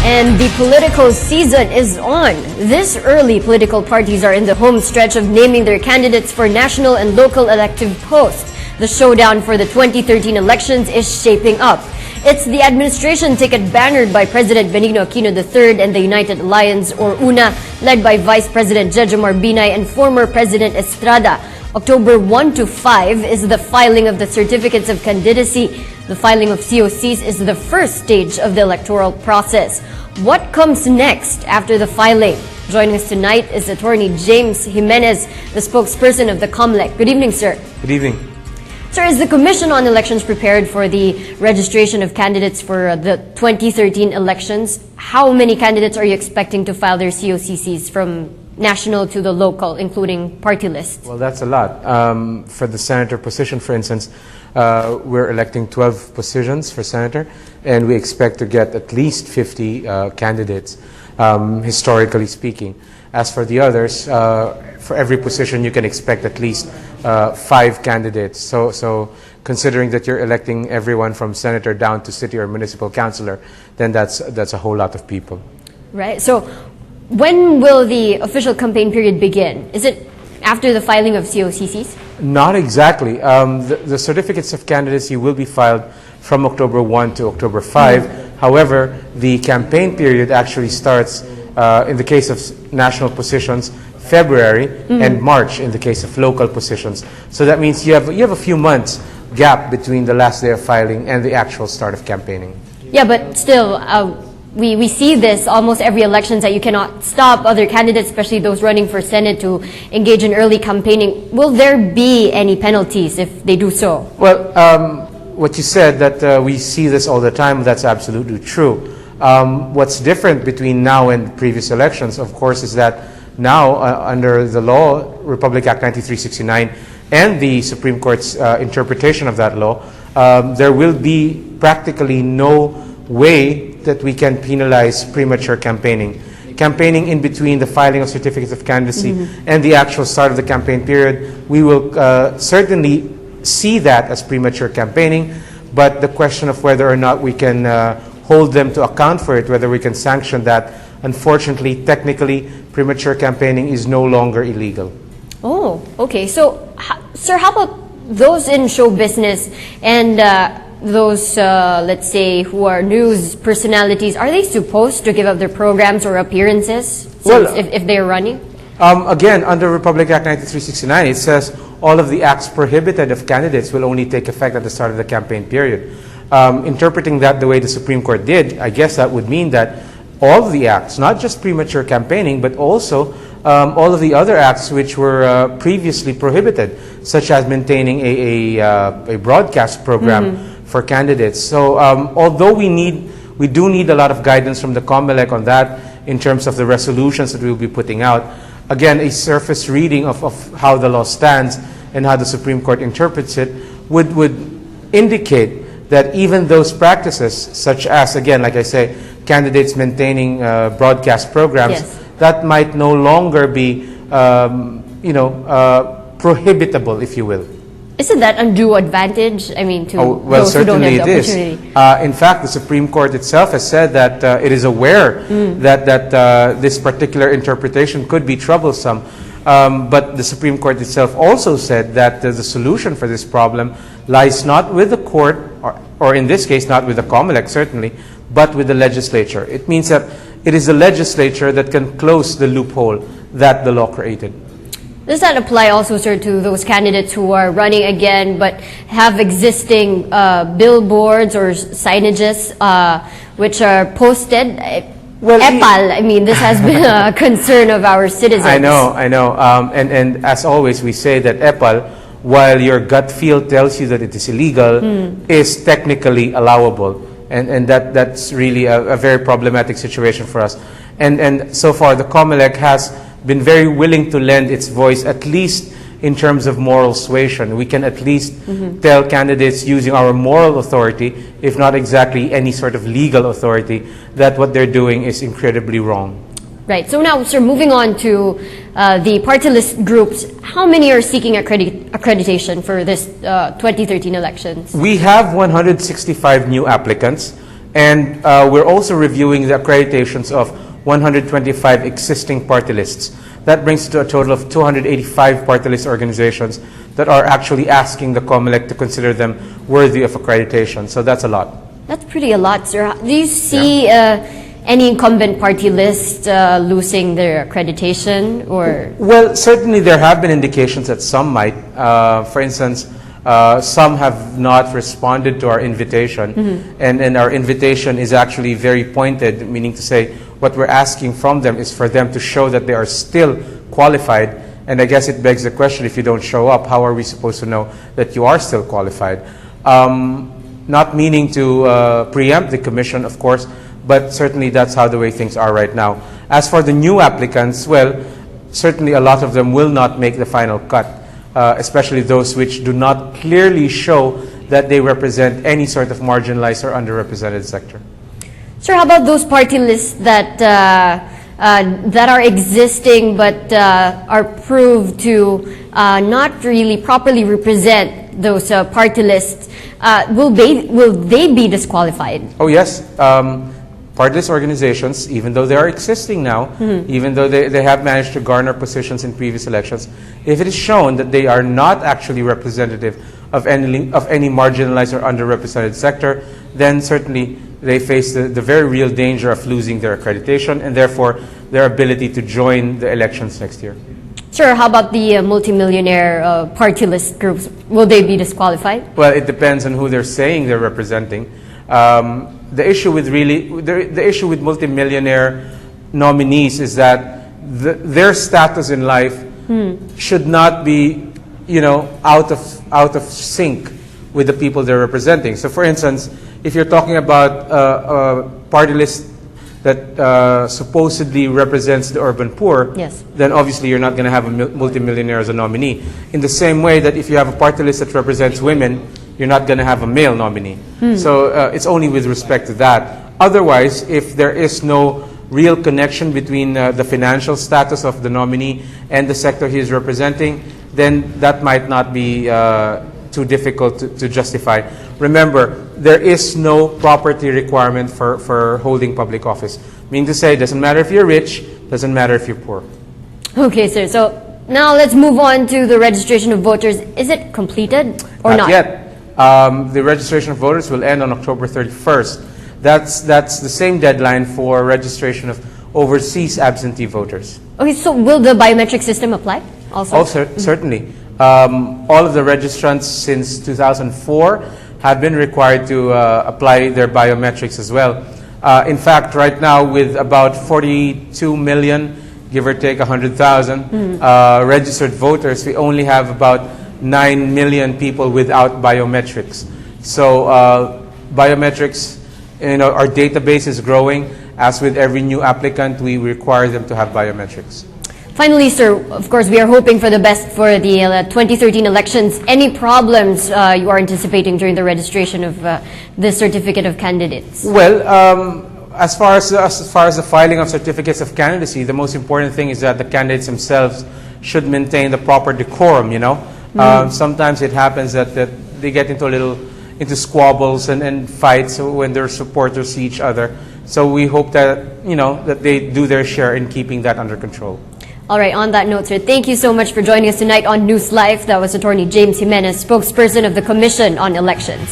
And the political season is on. This early, political parties are in the home stretch of naming their candidates for national and local elective posts. The showdown for the 2013 elections is shaping up. It's the administration ticket bannered by President Benigno Aquino III and the United Alliance, or UNA, led by Vice President Jejomar Binay and former President Estrada. October 1 to 5 is the filing of the certificates of candidacy. The filing of COCs is the first stage of the electoral process. What comes next after the filing? Joining us tonight is Attorney James Jimenez, the spokesperson of the COMELEC. Good evening, sir. Good evening. Sir, is the Commission on Elections prepared for the registration of candidates for the 2013 elections? How many candidates are you expecting to file their COCCs from national to the local, including party lists? Well, that's a lot. For the senator position, for instance, we're electing 12 positions for senator, and we expect to get at least 50 candidates, historically speaking. As for the others, for every position you can expect at least 5 candidates. So considering that you're electing everyone from senator down to city or municipal councilor, then that's a whole lot of people. Right. So when will the official campaign period begin? Is it after the filing of COCCs? Not exactly. The certificates of candidacy will be filed from October 1 to October 5. However, the campaign period actually starts, in the case of national positions, February, and March in the case of local positions. So that means you have a few months gap between the last day of filing and the actual start of campaigning. Yeah, but still, we see this almost every election, that you cannot stop other candidates, especially those running for Senate, to engage in early campaigning. Will there be any penalties if they do so? Well, what you said, that we see this all the time, that's absolutely true. What's different between now and previous elections, of course, is that now, under the law, Republic Act 9369, and the Supreme Court's interpretation of that law, there will be practically no way that we can penalize premature campaigning. Campaigning in between the filing of certificates of candidacy and the actual start of the campaign period, we will certainly see that as premature campaigning, but the question of whether or not we can hold them to account for it, whether we can sanction that, unfortunately, technically, premature campaigning is no longer illegal. Oh, okay. So, sir, how about those in show business and those, let's say, who are news personalities? Are they supposed to give up their programs or appearances if they're running? Again, under Republic Act 9369, it says all of the acts prohibited of candidates will only take effect at the start of the campaign period. Interpreting that the way the Supreme Court did, I guess that would mean that all of the acts, not just premature campaigning, but also all of the other acts which were previously prohibited, such as maintaining a broadcast program for candidates. So although we do need a lot of guidance from the COMELEC on that in terms of the resolutions that we will be putting out, again, a surface reading of how the law stands and how the Supreme Court interprets it would indicate that even those practices, such as, again, like I say, candidates maintaining broadcast programs, that might no longer be, prohibitable, if you will. Isn't that undue advantage? I mean, to well, those who don't have the certainly it is. In fact, the Supreme Court itself has said that it is aware that this particular interpretation could be troublesome. But the Supreme Court itself also said that the solution for this problem lies not with the court, or in this case, not with the COMELEC, certainly, but with the legislature. It means that it is the legislature that can close the loophole that the law created. Does that apply also, sir, to those candidates who are running again but have existing billboards or signages which are posted? Well, EPAL, I mean, this has been a concern of our citizens. I know. And as always, we say that EPAL, while your gut feel tells you that it is illegal, is technically allowable. And that's really a very problematic situation for us. And so far, the COMELEC has been very willing to lend its voice, at least in terms of moral suasion. We can at least tell candidates using our moral authority, if not exactly any sort of legal authority, that what they're doing is incredibly wrong. Right. So now, sir, moving on to the party list groups, how many are seeking accreditation for this 2013 elections? We have 165 new applicants, And we're also reviewing the accreditations of 125 existing party lists. That brings to a total of 285 party list organizations that are actually asking the COMELEC to consider them worthy of accreditation. So that's a lot. That's pretty a lot, sir. Do you see any incumbent party list losing their accreditation, or? Well, certainly there have been indications that some might. For instance, some have not responded to our invitation, and our invitation is actually very pointed, meaning to say what we're asking from them is for them to show that they are still qualified. And I guess it begs the question, if you don't show up, how are we supposed to know that you are still qualified? Not meaning to preempt the commission, of course, but certainly that's how the way things are right now. As for the new applicants, well, certainly a lot of them will not make the final cut, especially those which do not clearly show that they represent any sort of marginalized or underrepresented sector. Sir, how about those party lists that that are existing but are proved to not really properly represent those party lists? Will they be disqualified? Oh yes, party list organizations, even though they are existing now, even though they have managed to garner positions in previous elections, if it is shown that they are not actually representative of any marginalized or underrepresented sector, then certainly they face the very real danger of losing their accreditation and therefore their ability to join the elections next year. Sure. How about the multimillionaire party list groups? Will they be disqualified? Well, it depends on who they're saying they're representing. The issue with multimillionaire nominees is that their status in life should not be, out of sync with the people they're representing. So, for instance, if you're talking about a party list that supposedly represents the urban poor, yes, then obviously you're not going to have a multimillionaire as a nominee. In the same way that if you have a party list that represents women, you're not going to have a male nominee. So it's only with respect to that. Otherwise, if there is no real connection between the financial status of the nominee and the sector he is representing, then that might not be too difficult to justify. Remember, there is no property requirement for holding public office. Meaning to say, it doesn't matter if you're rich, doesn't matter if you're poor. Okay, sir. So now let's move on to the registration of voters. Is it completed or not? Not yet. The registration of voters will end on October 31st. That's the same deadline for registration of overseas absentee voters. Okay, so will the biometric system apply also? Oh, certainly. All of the registrants since 2004 have been required to apply their biometrics as well. In fact, right now, with about 42 million, give or take 100,000 registered voters, we only have about 9 million people without biometrics. So biometrics, our database is growing. As with every new applicant, we require them to have biometrics. Finally, sir, of course, we are hoping for the best for the 2013 elections. Any problems you are anticipating during the registration of the certificate of candidates? Well, as far as the filing of certificates of candidacy, the most important thing is that the candidates themselves should maintain the proper decorum. Sometimes it happens that they get into squabbles and fights when their supporters see each other. So we hope that that they do their share in keeping that under control. All right, on that note, sir, thank you so much for joining us tonight on NewsLife. That was Attorney James Jimenez, spokesperson of the Commission on Elections.